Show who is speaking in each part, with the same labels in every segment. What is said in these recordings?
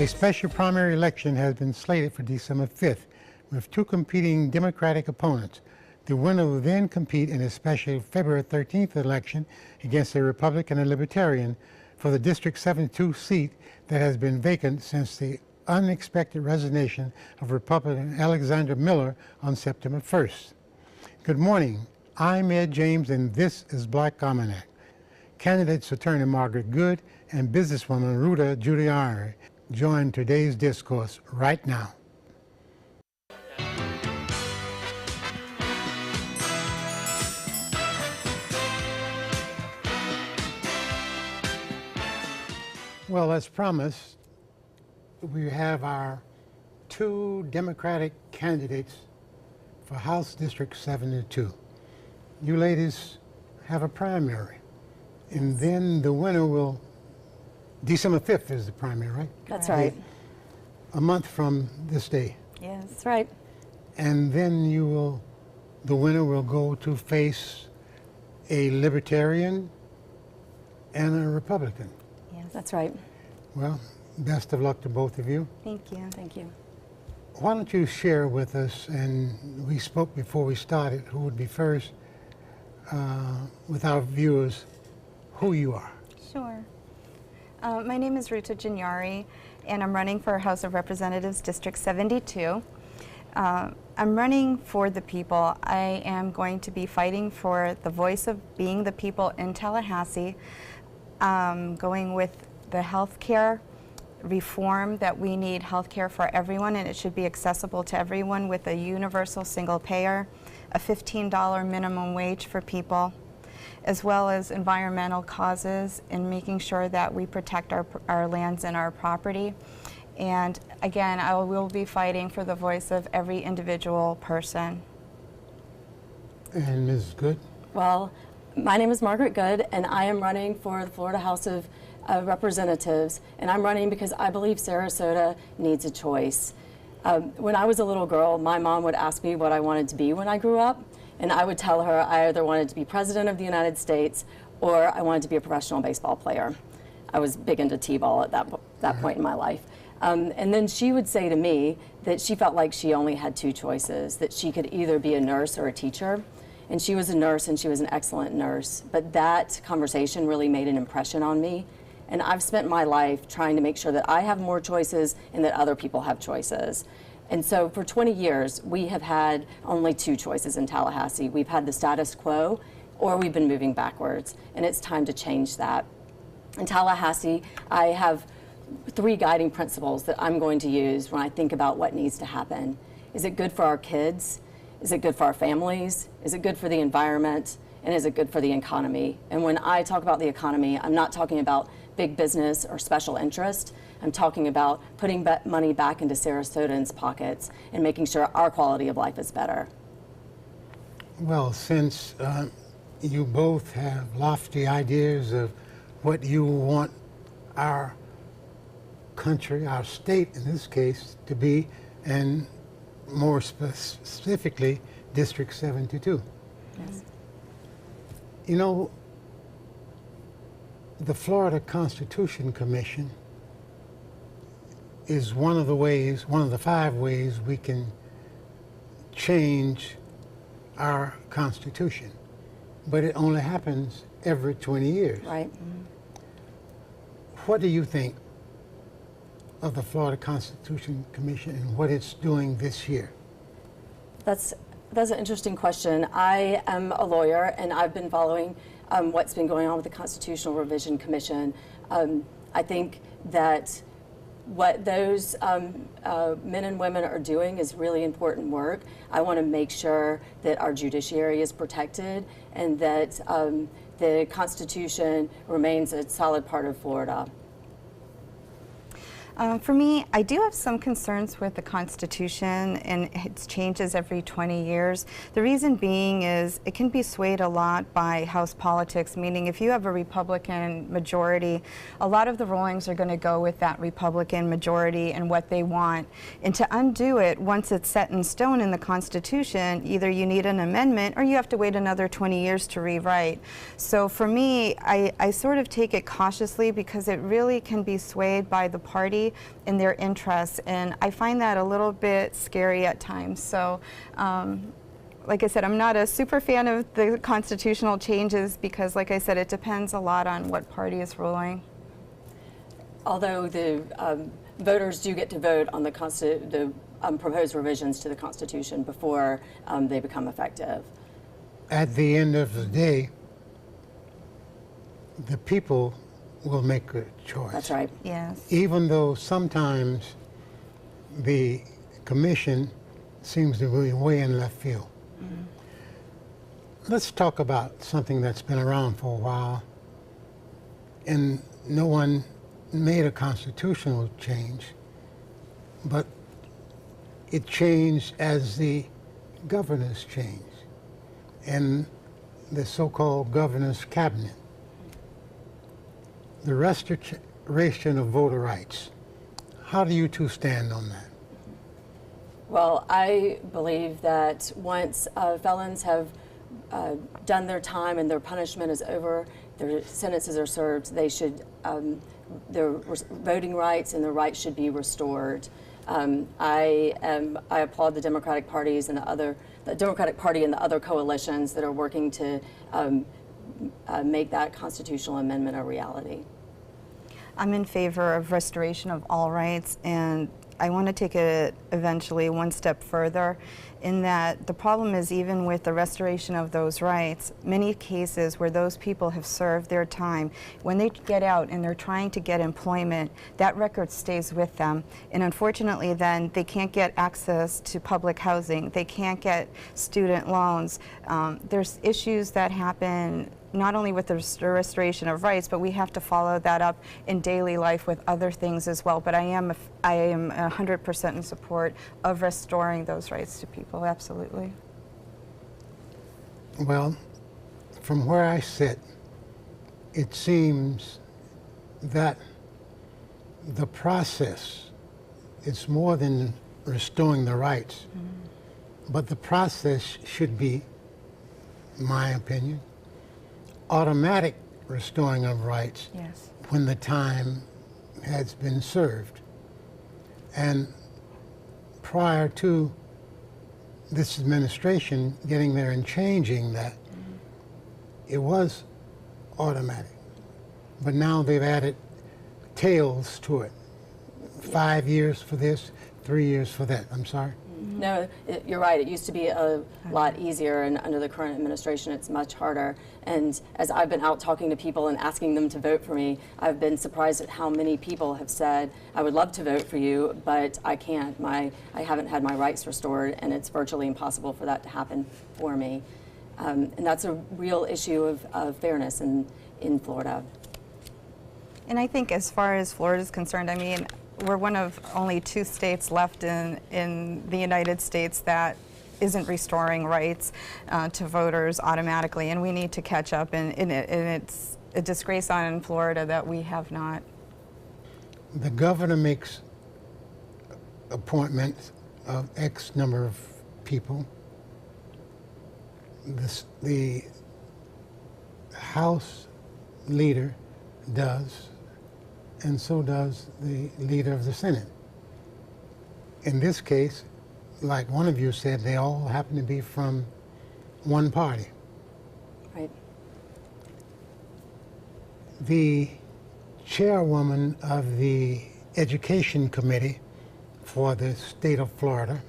Speaker 1: special primary election has been slated for December 5th, with two competing Democratic opponents. The winner will then compete in a special February 13th election against a Republican and Libertarian for the District 72 seat that has been vacant since the unexpected resignation of Republican Alexander Miller on September 1st. Good morning. I'm Ed James, and this is Black Almanac. Candidates attorney Margaret Good and businesswoman Ruta Giuliani join today's discourse right now. Well, as promised, we have our two Democratic candidates for House District 72. You ladies have a primary, and then the winner will, December 5th is the primary, right?
Speaker 2: That's right.
Speaker 1: A month from this day.
Speaker 2: Yes, that's right.
Speaker 1: And then the winner will go to face a Libertarian and a Republican.
Speaker 2: Yes, that's right.
Speaker 1: Well, best of luck to both of you.
Speaker 2: Thank you. Thank you.
Speaker 1: Why don't you share with us, and we spoke before we started, who would be first, with our viewers, who you are.
Speaker 3: Sure. My name is Ruta Giuliani, and I'm running for House of Representatives District 72. I'm running for the people. I am going to be fighting for the voice of being the people in Tallahassee, going with the health care reform that we need health care for everyone, and it should be accessible to everyone with a universal single payer, a $15 minimum wage for people, as well as environmental causes and making sure that we protect our lands and our property. And again, I will be fighting for the voice of every individual person.
Speaker 1: And Ms. Good?
Speaker 2: Well, my name is Margaret Good, and I am running for the Florida House of Representatives, and I'm running because I believe Sarasota needs a choice. When I was a little girl, my mom would ask me what I wanted to be when I grew up, and I would tell her I either wanted to be President of the United States or I wanted to be a professional baseball player. I was big into t-ball at that point in my life. And then she would say to me that she felt like she only had two choices, that she could either be a nurse or a teacher. And she was a nurse, and she was an excellent nurse. But that conversation really made an impression on me. And I've spent my life trying to make sure that I have more choices and that other people have choices. And so for 20 years, we have had only two choices in Tallahassee. We've had the status quo, or we've been moving backwards. And it's time to change that. In Tallahassee, I have three guiding principles that I'm going to use when I think about what needs to happen. Is it good for our kids? Is it good for our families? Is it good for the environment? And is it good for the economy? And when I talk about the economy, I'm not talking about big business or special interest. I'm talking about putting money back into Sarasotans' pockets and making sure our quality of life is better.
Speaker 1: Well, since you both have lofty ideas of what you want our country, our state in this case, to be, and more specifically, District 72.
Speaker 2: Yes.
Speaker 1: You know, the Florida Constitution Commission is one of the 5 ways we can change our Constitution. But it only happens every 20 years.
Speaker 2: Right.
Speaker 1: What do you think of the Florida Constitution Commission and what it's doing this year?
Speaker 2: That's an interesting question. I am a lawyer, and I've been following what's been going on with the Constitutional Revision Commission. I think that what those men and women are doing is really important work. I want to make sure that our judiciary is protected and that the Constitution remains a solid part of Florida.
Speaker 3: For me, I do have some concerns with the Constitution and its changes every 20 years. The reason being is it can be swayed a lot by House politics, meaning if you have a Republican majority, a lot of the rulings are going to go with that Republican majority and what they want. And to undo it, once it's set in stone in the Constitution, either you need an amendment or you have to wait another 20 years to rewrite. So for me, I sort of take it cautiously because it really can be swayed by the party party and their interests, and I find that a little bit scary at times. So like I said, I'm not a super fan of the constitutional changes because, like I said, it depends a lot on what party is ruling.
Speaker 2: Although the voters do get to vote on the proposed revisions to the Constitution before they become effective.
Speaker 1: At the end of the day, the people will make a choice.
Speaker 2: That's right.
Speaker 3: Yes.
Speaker 1: Even though sometimes the commission seems to be way in left field. Let's talk about something that's been around for a while, and no one made a constitutional change, but it changed as the governors changed and the so-called governor's cabinet. The restoration of voter rights. How do you two stand on that?
Speaker 2: Well, I believe that once felons have done their time and their punishment is over, their sentences are served, they should, their voting rights and their rights should be restored. I applaud the Democratic parties and the Democratic Party and the other coalitions that are working to make that constitutional amendment a reality.
Speaker 3: I'm in favor of restoration of all rights, and I want to take it eventually one step further in that the problem is even with the restoration of those rights, many cases where those people have served their time, when they get out and they're trying to get employment, that record stays with them. And unfortunately then they can't get access to public housing, they can't get student loans. There's issues that happen not only with the restoration of rights, but we have to follow that up in daily life with other things as well. But I am 100% in support of restoring those rights to people, absolutely.
Speaker 1: Well, from where I sit, it seems that the process is more than restoring the rights, but the process should be, in my opinion, automatic restoring of rights.
Speaker 3: Yes.
Speaker 1: When the time has been served. And prior to this administration getting there and changing that, it was automatic. But now they've added tails to it. 5 years for this, 3 years for that. I'm sorry?
Speaker 2: No, you're right. It used to be a lot easier, and under the current administration, it's much harder. And as I've been out talking to people and asking them to vote for me, I've been surprised at how many people have said, I would love to vote for you, but I can't. I haven't had my rights restored, and it's virtually impossible for that to happen for me. And that's a real issue of fairness in Florida.
Speaker 3: And I think as far as Florida is concerned, I mean, we're one of only 2 states left in the United States that isn't restoring rights to voters automatically, and we need to catch up, and it's a disgrace on Florida that we have not.
Speaker 1: The governor makes appointments of X number of people. The House leader does, and so does the leader of the Senate. In this case, like one of you said, they all happen to be from one party.
Speaker 2: Right.
Speaker 1: The chairwoman of the Education Committee for the state of Florida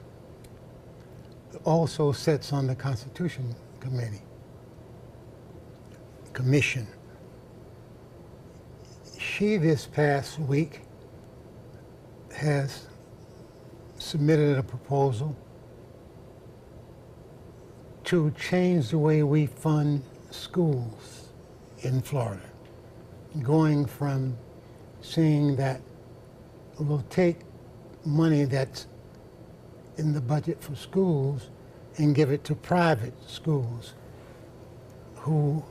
Speaker 1: also sits on the Constitution Commission. She, this past week, has submitted a proposal to change the way we fund schools in Florida, going from saying that we'll take money that's in the budget for schools and give it to private schools who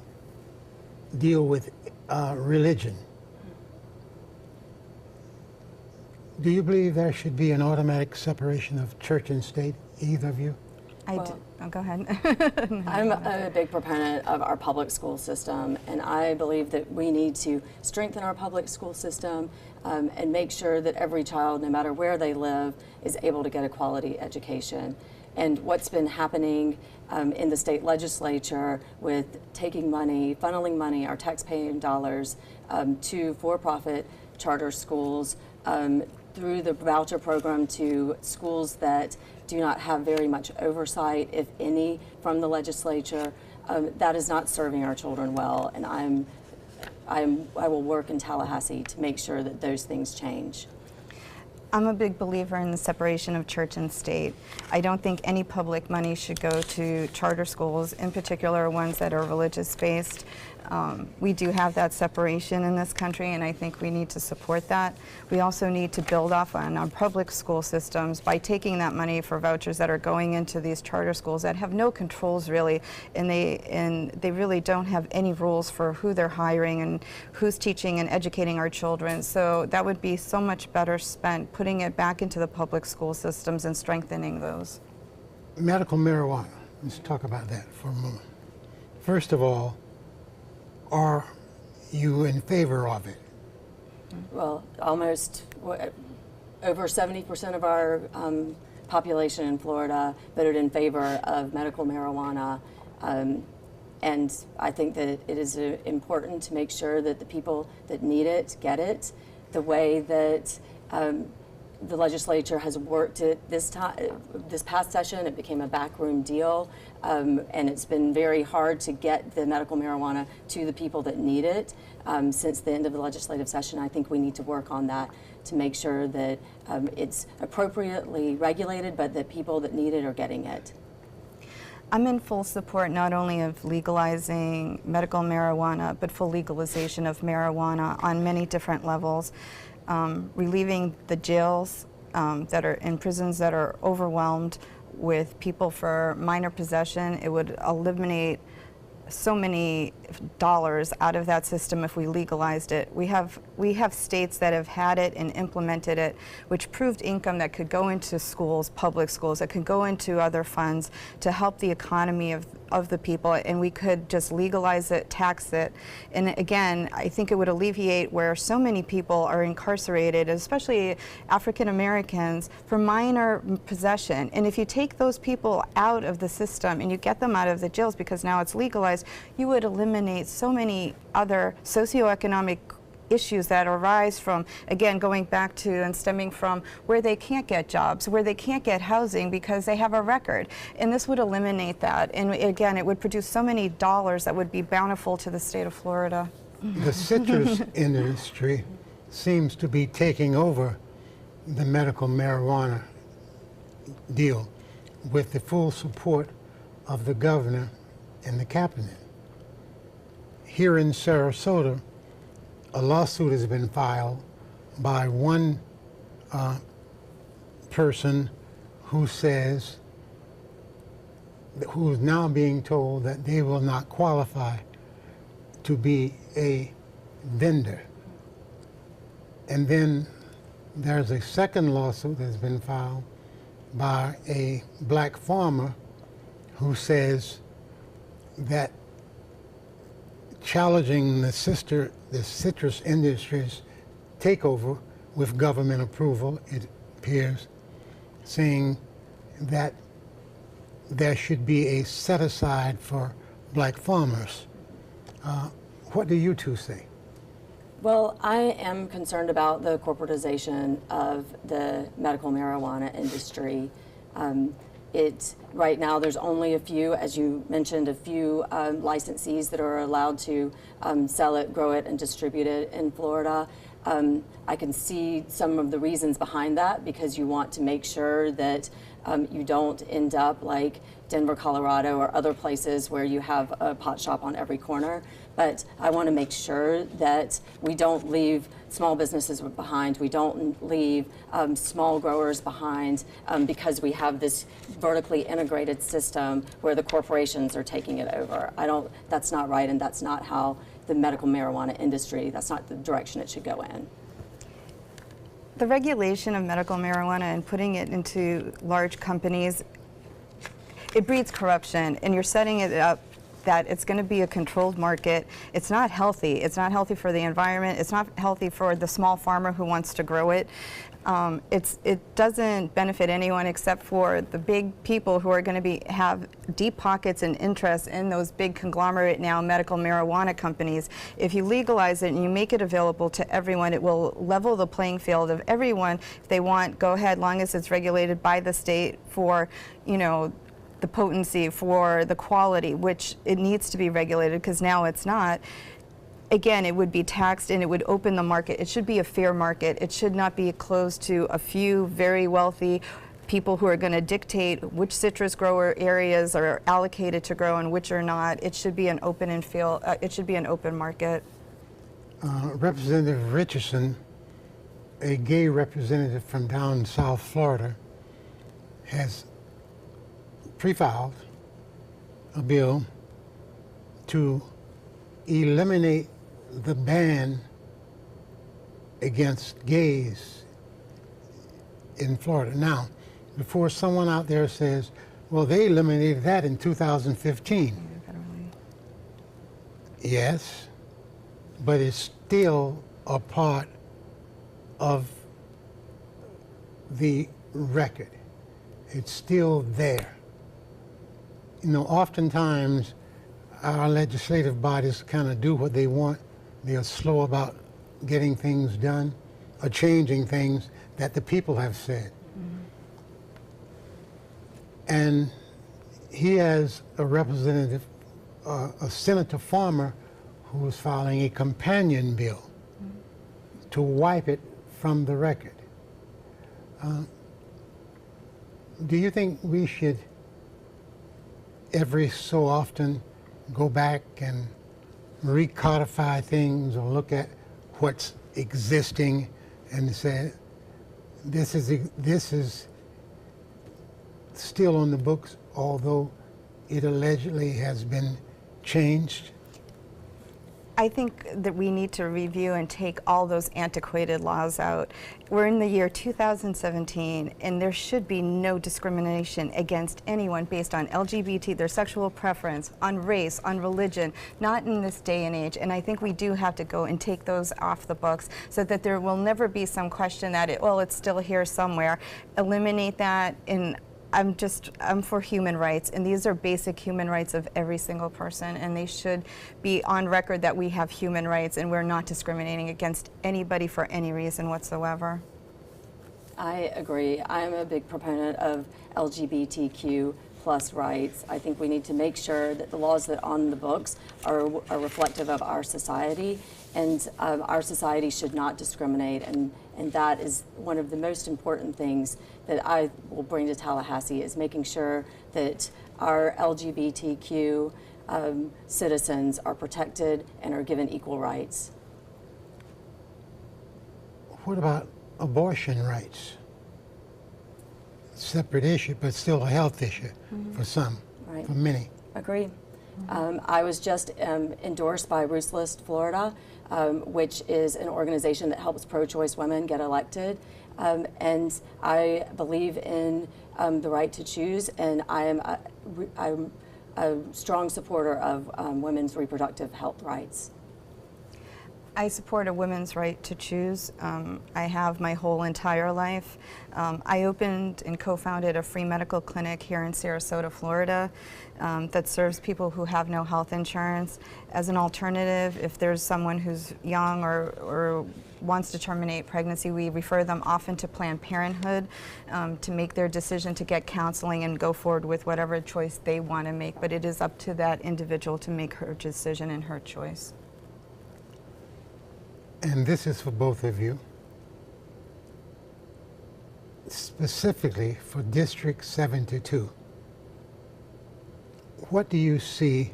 Speaker 1: deal with religion. Do you believe there should be an automatic separation of church and state, either of you?
Speaker 3: Oh, go ahead.
Speaker 2: I'm a big proponent of our public school system, and I believe that we need to strengthen our public school system and make sure that every child, no matter where they live, is able to get a quality education. And what's been happening in the state legislature with taking money, funneling money, our taxpaying dollars, to for-profit charter schools, through the voucher program to schools that do not have very much oversight, if any, from the legislature, that is not serving our children well. And I will work in Tallahassee to make sure that those things change.
Speaker 3: I'm a big believer in the separation of church and state. I don't think any public money should go to charter schools, in particular ones that are religious-based. We do have that separation in this country, and I think we need to support that. We also need to build off on our public school systems by taking that money for vouchers that are going into these charter schools that have no controls really, and they really don't have any rules for who they're hiring and who's teaching and educating our children. So that would be so much better spent putting it back into the public school systems and strengthening those.
Speaker 1: Medical marijuana, let's talk about that for a moment. First of all, are you in favor of it?
Speaker 2: Well, almost over 70% of our population in Florida voted in favor of medical marijuana. And I think that it is important to make sure that the people that need it get it. The way that the legislature has worked it this past session, it became a backroom deal, and it's been very hard to get the medical marijuana to the people that need it. Since the end of the legislative session, I think we need to work on that to make sure that it's appropriately regulated, but that people that need it are getting it.
Speaker 3: I'm in full support not only of legalizing medical marijuana, but full legalization of marijuana on many different levels. Relieving the jails that are in prisons that are overwhelmed with people for minor possession. It would eliminate so many dollars out of that system if we legalized it. We have states that have had it and implemented it, which proved income that could go into schools, public schools, that could go into other funds to help the economy of the people, and we could just legalize it, tax it. And again, I think it would alleviate where so many people are incarcerated, especially African Americans, for minor possession. And if you take those people out of the system and you get them out of the jails because now it's legalized, you would eliminate so many other socioeconomic issues that arise from, again, going back to and stemming from where they can't get jobs, where they can't get housing because they have a record. And this would eliminate that. And again, it would produce so many dollars that would be bountiful to the state of Florida.
Speaker 1: The citrus industry seems to be taking over the medical marijuana deal with the full support of the governor and the cabinet. Here in Sarasota, a lawsuit has been filed by one person who says, who is now being told that they will not qualify to be a vendor. And then there's a second lawsuit that's been filed by a black farmer who says that challenging the citrus industry's takeover with government approval, it appears, saying that there should be a set-aside for black farmers. What do you two say?
Speaker 2: Well, I am concerned about the corporatization of the medical marijuana industry. Right now, there's only a few, as you mentioned, a few licensees that are allowed to sell it, grow it, and distribute it in Florida. I can see some of the reasons behind that, because you want to make sure that you don't end up like Denver, Colorado, or other places where you have a pot shop on every corner. But I want to make sure that we don't leave small businesses behind. We don't leave small growers behind because we have this vertically integrated system where the corporations are taking it over. That's not right, and that's not how the medical marijuana industry, that's not the direction it should go in.
Speaker 3: The regulation of medical marijuana and putting it into large companies, it breeds corruption, and you're setting it up that it's going to be a controlled market. It's not healthy. It's not healthy for the environment. It's not healthy for the small farmer who wants to grow it. It doesn't benefit anyone except for the big people who are going to have deep pockets and interest in those big conglomerate now medical marijuana companies. If you legalize it and you make it available to everyone, it will level the playing field of everyone. If they want, go ahead, long as it's regulated by the state for, you know, the potency, for the quality, which it needs to be regulated because now it's not. Again, it would be taxed and it would open the market. It should be a fair market. It should not be closed to a few very wealthy people who are going to dictate which citrus grower areas are allocated to grow and which are not. It should be an open and it should be an open market.
Speaker 1: Representative Richardson, a gay representative from down South Florida, has pre-filed a bill to eliminate the ban against gays in Florida. Now, before someone out there says, well, they eliminated that in 2015. Yes, but it's still a part of the record. It's still there. You know, oftentimes our legislative bodies kind of do what they want. They are slow about getting things done or changing things that the people have said. Mm-hmm. And he has a representative, a Senator Farmer, who is filing a companion bill to wipe it from the record. Do you think we should every so often go back and recodify things or look at what's existing and say, this is still on the books, although it allegedly has been changed?
Speaker 3: I think that we need to review and take all those antiquated laws out. We're in the year 2017, and there should be no discrimination against anyone based on LGBT, their sexual preference, on race, on religion, not in this day and age. And I think we do have to go and take those off the books so that there will never be some question that, it's still here somewhere. Eliminate that. I'm for human rights, and these are basic human rights of every single person, and they should be on record that we have human rights and we're not discriminating against anybody for any reason whatsoever.
Speaker 2: I agree. I'm a big proponent of LGBTQ plus rights. I think we need to make sure that the laws that are on the books are reflective of our society, and our society should not discriminate, and that is one of the most important things that I will bring to Tallahassee, is making sure that our LGBTQ citizens are protected and are given equal rights.
Speaker 1: What about abortion rights? Separate issue, but still a health issue for some,
Speaker 2: right.
Speaker 1: For many.
Speaker 2: Agree. I was just endorsed by Ruthless Florida, which is an organization that helps pro-choice women get elected. And I believe in the right to choose, and I'm a strong supporter of women's reproductive health rights.
Speaker 3: I support a women's right to choose. I have my whole entire life. I opened and co-founded a free medical clinic here in Sarasota, Florida, that serves people who have no health insurance. As an alternative, if there's someone who's young or wants to terminate pregnancy, we refer them often to Planned Parenthood to make their decision to get counseling and go forward with whatever choice they want to make. But it is up to that individual to make her decision and her choice.
Speaker 1: And this is for both of you, specifically for District 72. What do you see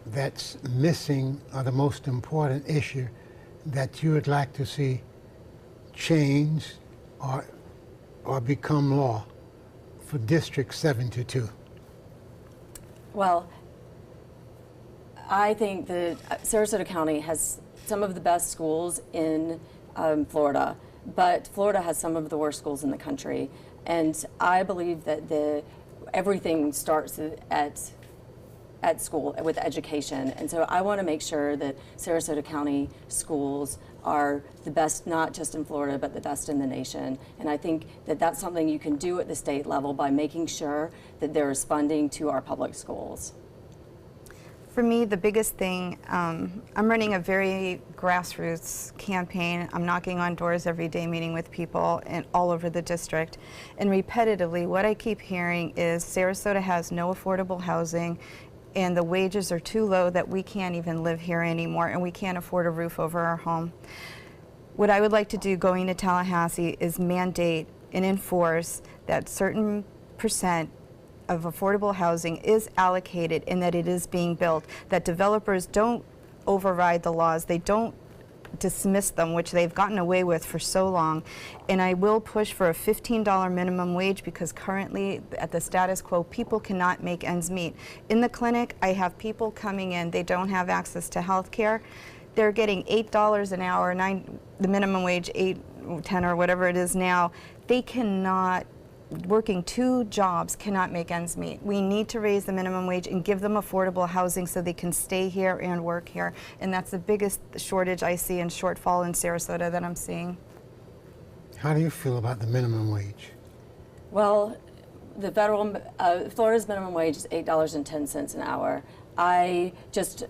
Speaker 1: that's missing, or the most important issue that you would like to see change or become law for District 72?
Speaker 2: Well, I think that Sarasota County has some of the best schools in Florida, but Florida has some of the worst schools in the country. And I believe that the everything starts at school with education. And so I want to make sure that Sarasota County schools are the best, not just in Florida, but the best in the nation. And I think that that's something you can do at the state level by making sure that there is funding to our public schools.
Speaker 3: For me, the biggest thing, I'm running a very grassroots campaign. I'm knocking on doors every day, meeting with people and all over the district. And repetitively, what I keep hearing is Sarasota has no affordable housing, and the wages are too low that we can't even live here anymore, and we can't afford a roof over our home. What I would like to do going to Tallahassee is mandate and enforce that certain percent of affordable housing is allocated and that it is being built, that developers don't override the laws, they don't dismiss them, which they've gotten away with for so long. And I will push for a $15 minimum wage, because currently at the status quo, people cannot make ends meet. In the clinic, I have people coming in, they don't have access to health care. They're getting $8 an hour, the minimum wage, 8, 10 or whatever it is now. They cannot, working 2 jobs cannot make ends meet. We need to raise the minimum wage and give them affordable housing so they can stay here and work here. And that's the biggest shortage I see and shortfall in Sarasota that I'm seeing.
Speaker 1: How do you feel about the minimum wage?
Speaker 2: Well, the Florida's minimum wage is $8.10 an hour. I just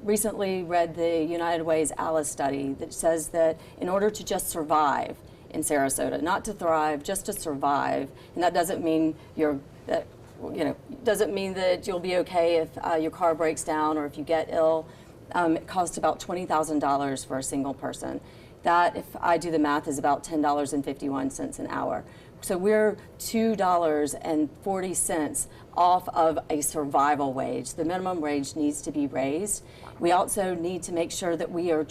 Speaker 2: recently read the United Way's ALICE study that says that in order to just survive in Sarasota, not to thrive, just to survive, and that doesn't mean doesn't mean that you'll be okay if your car breaks down or if you get ill. It costs about $20,000 for a single person. That, if I do the math, is about $10.51 an hour. So we're $2.40 off of a survival wage. The minimum wage needs to be raised. We also need to make sure that we are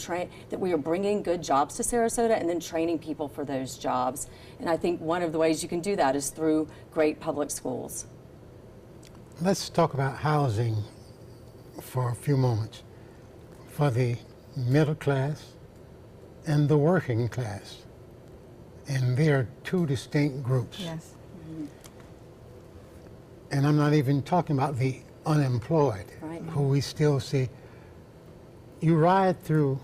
Speaker 2: bringing good jobs to Sarasota and then training people for those jobs. And I think one of the ways you can do that is through great public schools.
Speaker 1: Let's talk about housing for a few moments. For the middle class and the working class. And they are 2 distinct groups.
Speaker 3: Yes.
Speaker 1: And I'm not even talking about the unemployed,
Speaker 2: Right.
Speaker 1: who we still see. You ride through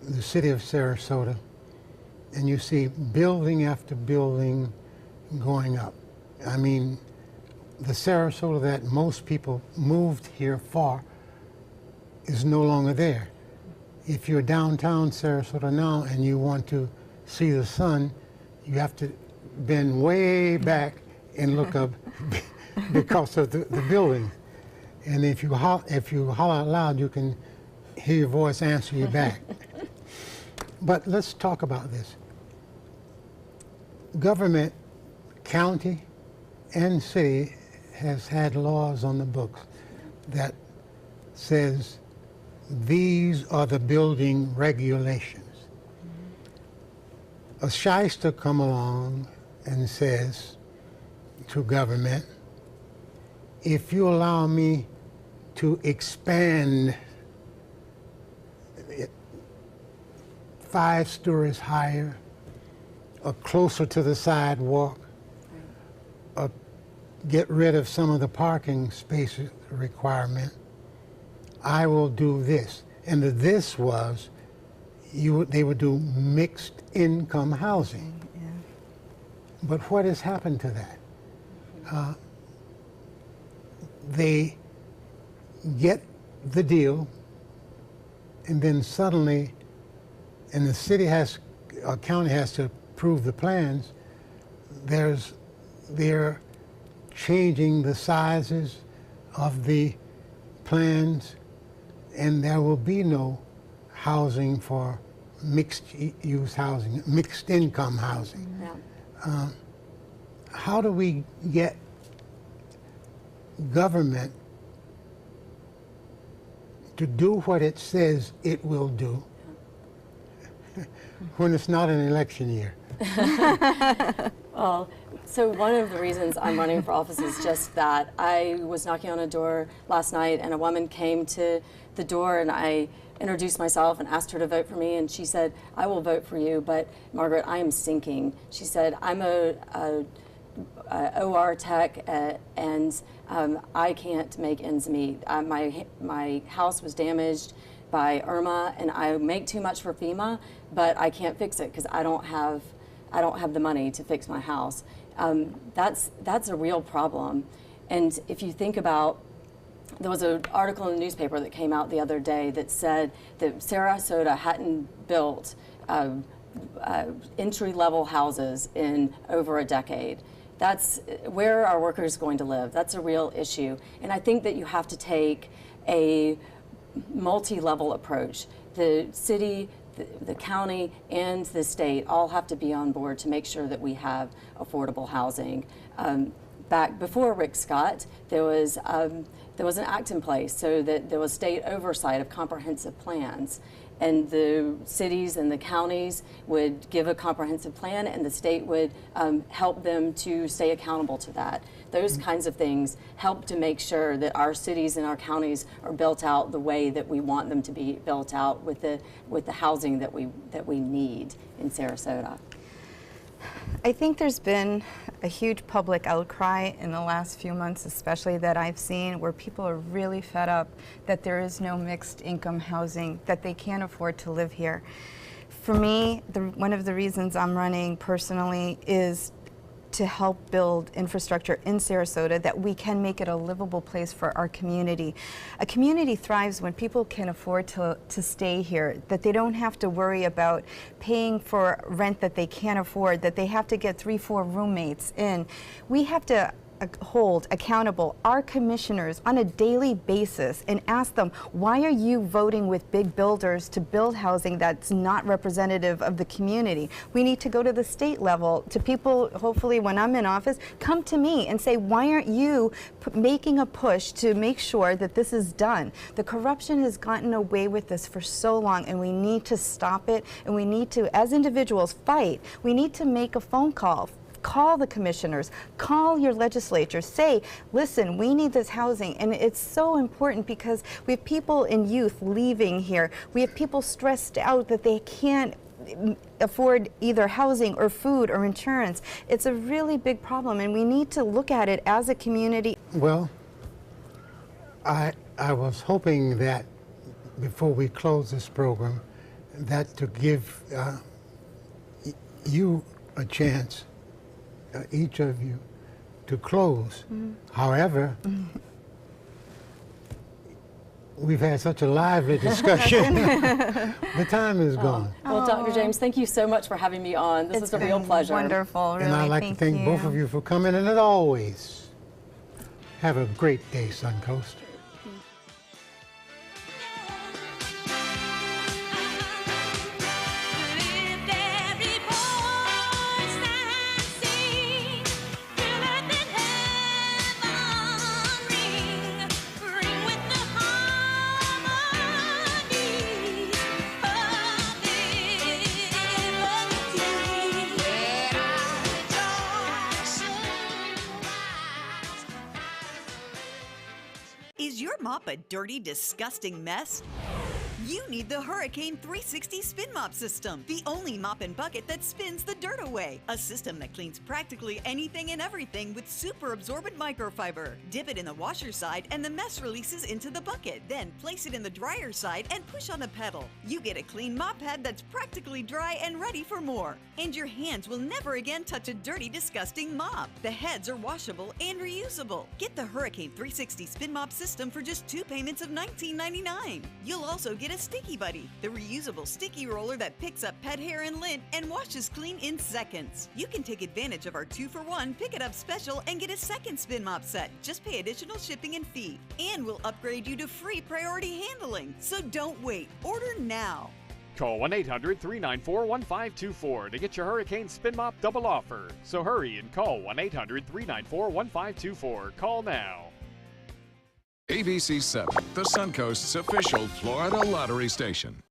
Speaker 1: the city of Sarasota and you see building after building going up. I mean, the Sarasota that most people moved here for is no longer there. If you're downtown Sarasota now and you want to see the sun, you have to bend way back and look up because of the building. And if you holler out loud, you can hear your voice answer you back. But let's talk about this. Government, county and city, has had laws on the books that says these are the building regulations. A shyster come along and says to government, if you allow me to expand it 5 stories higher, or closer to the sidewalk, or get rid of some of the parking spaces requirement, I will do this. And the this was, they would do mixed income housing.
Speaker 3: Yeah.
Speaker 1: But what has happened to that? They get the deal, and then suddenly, and the city county has to approve the plans, they're changing the sizes of the plans, and there will be no housing for mixed use housing, mixed income housing.
Speaker 2: Yeah.
Speaker 1: How do we get government to do what it says it will do when it's not an election year?
Speaker 2: Well, so one of the reasons I'm running for office is just that. I was knocking on a door last night and a woman came to the door and I introduced myself and asked her to vote for me, and she said, I will vote for you, but Margaret, I am sinking. She said, I'm a OR tech, and I can't make ends meet. My house was damaged by Irma, and I make too much for FEMA, but I can't fix it because I don't have the money to fix my house. That's a real problem. And if you think about, there was an article in the newspaper that came out the other day that said that Sarasota hadn't built entry-level houses in over a decade. That's where are workers going to live? That's a real issue. And I think that you have to take a multi-level approach. The city, the county, and the state all have to be on board to make sure that we have affordable housing. Back before Rick Scott, there was an act in place so that there was state oversight of comprehensive plans. And the cities and the counties would give a comprehensive plan, and the state would help them to stay accountable to that. Those kinds of things help to make sure that our cities and our counties are built out the way that we want them to be built out with the housing that we need in Sarasota.
Speaker 3: I think there's been a huge public outcry in the last few months, especially that I've seen, where people are really fed up that there is no mixed income housing, that they can't afford to live here. For me, one of the reasons I'm running personally is to help build infrastructure in Sarasota that we can make it a livable place for our community. A community thrives when people can afford to stay here, that they don't have to worry about paying for rent that they can't afford, that they have to get 3-4 roommates in. We have to hold accountable our commissioners on a daily basis and ask them, why are you voting with big builders to build housing that's not representative of the community? We need to go to the state level, to people, hopefully when I'm in office, come to me and say, why aren't you making a push to make sure that this is done? The corruption has gotten away with this for so long, and we need to stop it, and we need to, as individuals, fight. We need to make a phone call. Call the commissioners, call your legislature, say, listen, we need this housing. And it's so important because we have people in youth leaving here. We have people stressed out that they can't afford either housing or food or insurance. It's a really big problem, and we need to look at it as a community.
Speaker 1: Well, I was hoping that before we close this program, that to give you a chance, each of you, to close. However, we've had such a lively discussion. The time is gone.
Speaker 2: Well, Dr. James, thank you so much for having me on. This was a real pleasure.
Speaker 3: Wonderful, really.
Speaker 1: And I'd like to thank both of you for coming, and as always, have a great day, Suncoast.
Speaker 4: Is your mop a dirty, disgusting mess? You need the Hurricane 360 Spin Mop System, the only mop and bucket that spins the dirt away. A system that cleans practically anything and everything with super absorbent microfiber. Dip it in the washer side and the mess releases into the bucket. Then place it in the dryer side and push on the pedal. You get a clean mop pad that's practically dry and ready for more. And your hands will never again touch a dirty, disgusting mop. The heads are washable and reusable. Get the Hurricane 360 Spin Mop System for just 2 payments of $19.99. You'll also get a Sticky Buddy, the reusable sticky roller that picks up pet hair and lint and washes clean in seconds. You can take advantage of our 2-for-1 Pick It Up special and get a second spin mop set. Just pay additional shipping and fee. And we'll upgrade you to free priority handling. So don't wait. Order now.
Speaker 5: Call 1-800-394-1524 to get your Hurricane Spin Mop double offer. So hurry and call 1-800-394-1524. Call now.
Speaker 6: ABC 7, the Suncoast's official Florida lottery station.